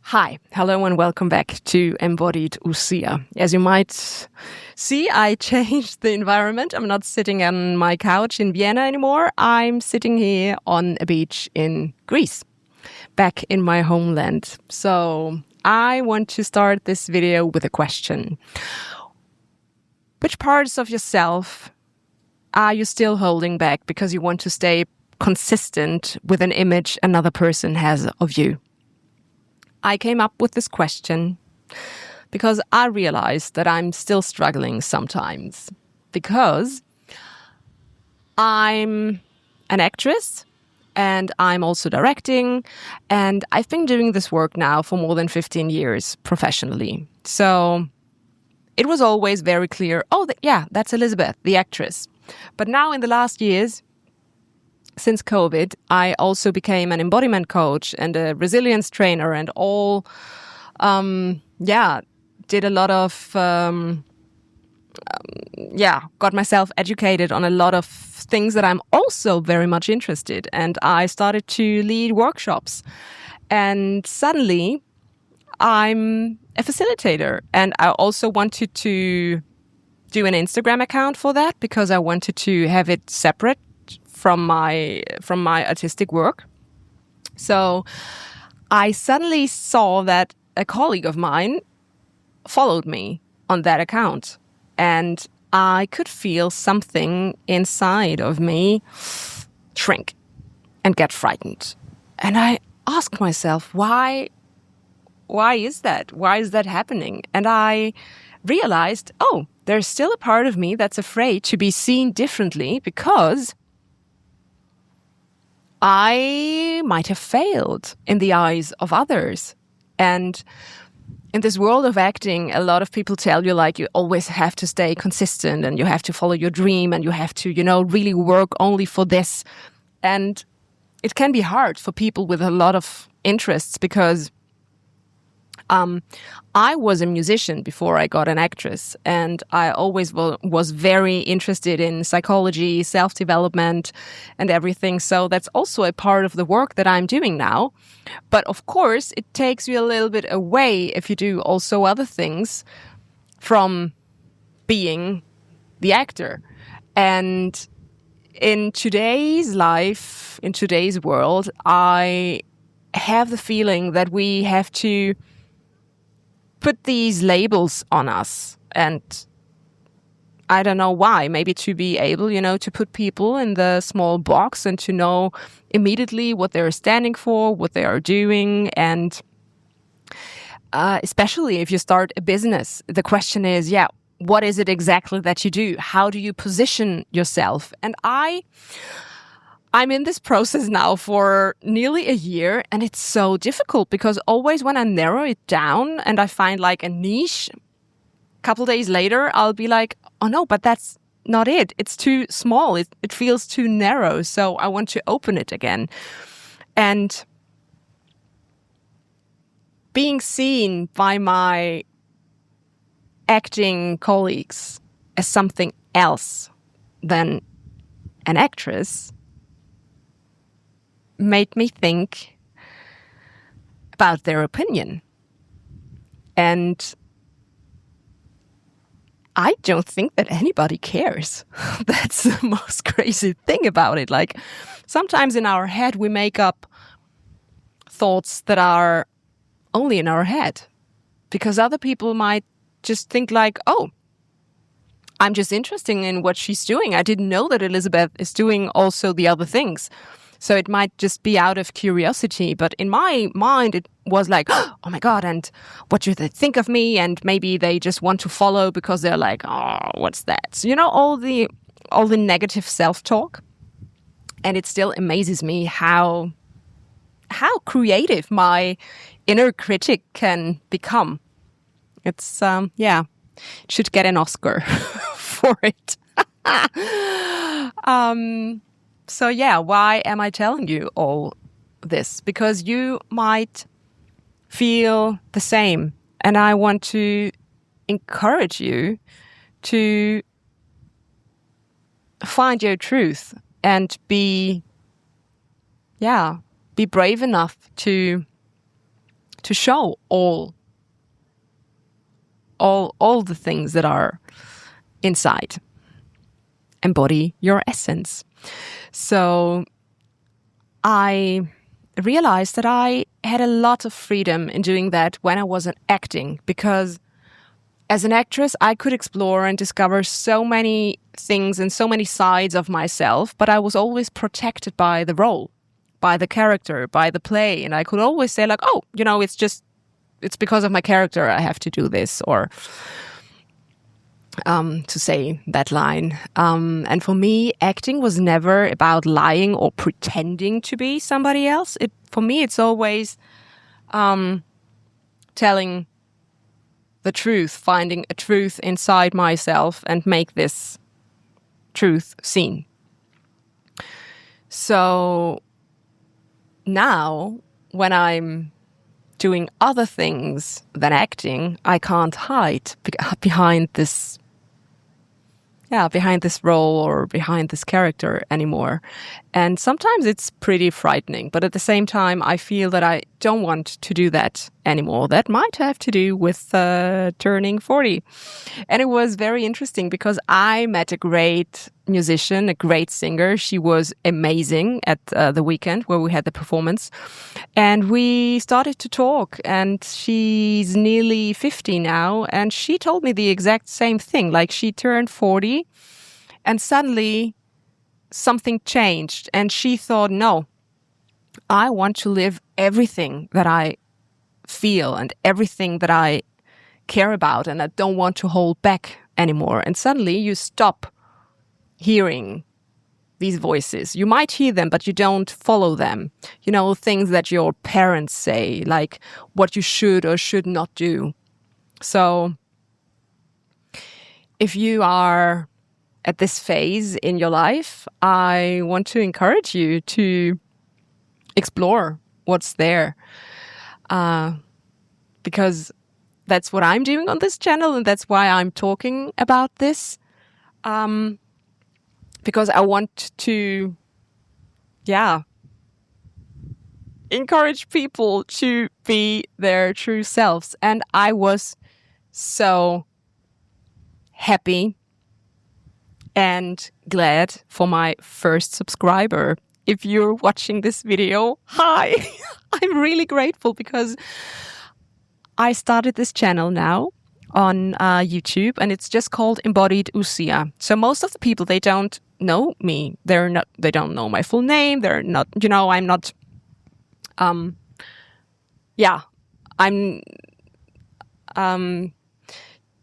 Hi, hello and welcome back to Embodied Usia. As you might see, I changed the environment. I'm not sitting on my couch in Vienna anymore. I'm sitting here on a beach in Greece, back in my homeland. So I want to start this video with a question. Which parts of yourself are you still holding back because you want to stay consistent with an image another person has of you? I came up with this question because I realized that I'm still struggling sometimes because I'm an actress and I'm also directing, and I've been doing this work now for more than 15 years professionally. So it was always very clear, that's Elizabeth, the actress. But now in the last years, since COVID, I also became an embodiment coach and a resilience trainer and did a lot of, got myself educated on a lot of things that I'm also very much interested. And I started to lead workshops. And suddenly I'm a facilitator. And I also wanted to do an Instagram account for that because I wanted to have it separate from my artistic work. So I suddenly saw that a colleague of mine followed me on that account, and I could feel something inside of me shrink and get frightened. And I asked myself, why is that? Why is that happening? And I realized, there's still a part of me that's afraid to be seen differently because I might have failed in the eyes of others. And in this world of acting, a lot of people tell you, like, you always have to stay consistent and you have to follow your dream and you have to, really work only for this. And it can be hard for people with a lot of interests because I was a musician before I got an actress, and I always was very interested in psychology, self-development, and everything. So that's also a part of the work that I'm doing now. But of course, it takes you a little bit away if you do also other things from being the actor. And in today's life, in today's world, I have the feeling that we have to put these labels on us, and I don't know why. Maybe to be able, to put people in the small box and to know immediately what they're standing for, what they are doing. And especially if you start a business, the question is, what is it exactly that you do? How do you position yourself? And I'm in this process now for nearly a year, and it's so difficult because always when I narrow it down and I find like a niche, a couple days later, I'll be like, oh no, but that's not it. It's too small. It feels too narrow. So I want to open it again. And being seen by my acting colleagues as something else than an actress made me think about their opinion. And I don't think that anybody cares. That's the most crazy thing about it. Like, sometimes in our head, we make up thoughts that are only in our head because other people might just think like, I'm just interested in what she's doing. I didn't know that Elizabeth is doing also the other things. So it might just be out of curiosity. But in my mind, it was like, oh my God, and what do they think of me? And maybe they just want to follow because they're like, oh, what's that? So, all the negative self-talk. And it still amazes me how creative my inner critic can become. It's, it should get an Oscar for it. So why am I telling you all this? Because you might feel the same. And I want to encourage you to find your truth and be brave enough to to show all the things that are inside. Embody your essence. So I realized that I had a lot of freedom in doing that when I wasn't acting, because as an actress, I could explore and discover so many things and so many sides of myself, but I was always protected by the role, by the character, by the play. And I could always say like, oh, it's because of my character I have to do this, or to say that line. And for me, acting was never about lying or pretending to be somebody else. For me, it's always telling the truth, finding a truth inside myself and make this truth seen. So now, when I'm doing other things than acting, I can't hide behind this role or behind this character anymore. And sometimes it's pretty frightening, but at the same time, I feel that I don't want to do that anymore. That might have to do with turning 40. And it was very interesting because I met a great musician, a great singer. She was amazing at the weekend where we had the performance. And we started to talk, and she's nearly 50 now. And she told me the exact same thing. Like, she turned 40 and suddenly something changed. And she thought, no, I want to live everything that I feel and everything that I care about. And I don't want to hold back anymore. And suddenly you stop hearing these voices. You might hear them, but you don't follow them. Things that your parents say, like what you should or should not do. So if you are at this phase in your life, I want to encourage you to explore what's there. Because that's what I'm doing on this channel, and that's why I'm talking about this. Because I want to, encourage people to be their true selves. And I was so happy and glad for my first subscriber. If you're watching this video, hi! I'm really grateful because I started this channel now on YouTube, and it's just called Embodied Usia. So most of the people, they don't know me. They don't know my full name. They're not, I'm not,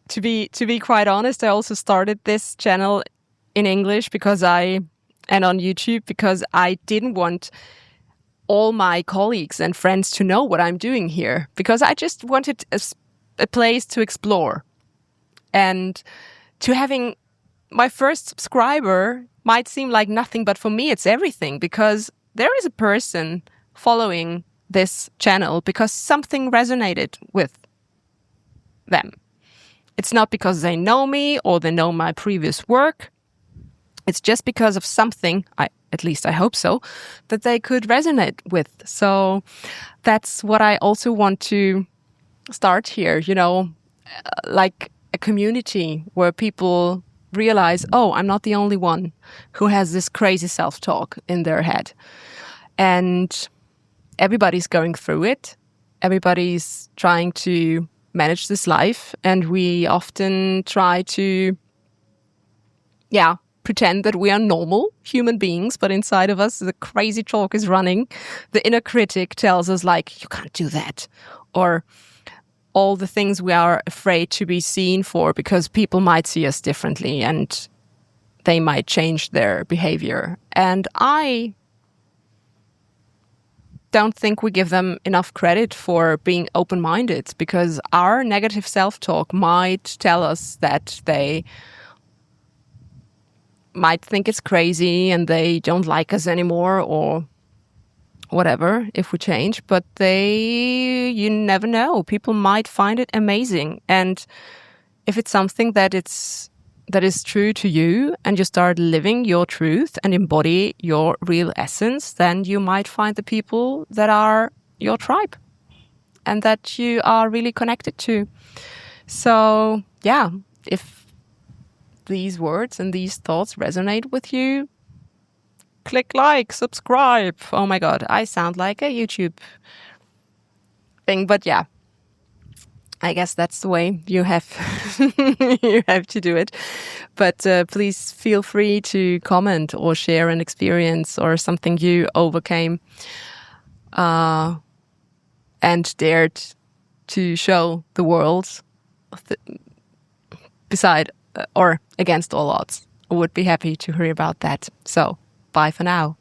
to be quite honest, I also started this channel in English and on YouTube because I didn't want all my colleagues and friends to know what I'm doing here, because I just wanted a place to explore. And to having my first subscriber might seem like nothing, but for me it's everything, because there is a person following this channel because something resonated with them. It's not because they know me or they know my previous work. It's just because of something, at least I hope so, that they could resonate with. So that's what I also want to start here, like a community where people realize, oh, I'm not the only one who has this crazy self-talk in their head. And everybody's going through it. Everybody's trying to manage this life. And we often try to, pretend that we are normal human beings, but inside of us, the crazy talk is running. The inner critic tells us, like, you can't do that. Or all the things we are afraid to be seen for because people might see us differently and they might change their behavior. And I don't think we give them enough credit for being open-minded, because our negative self-talk might tell us that they might think it's crazy and they don't like us anymore or whatever if we change. But you never know. People might find it amazing. And if it's something that is true to you and you start living your truth and embody your real essence, then you might find the people that are your tribe. and that you are really connected to. So yeah, if these words and these thoughts resonate with you, click like, subscribe. Oh my God, I sound like a YouTube thing, but yeah, I guess that's the way you have you have to do it. But please feel free to comment or share an experience or something you overcame and dared to show the world beside or against all odds. I would be happy to hear about that. So, bye for now.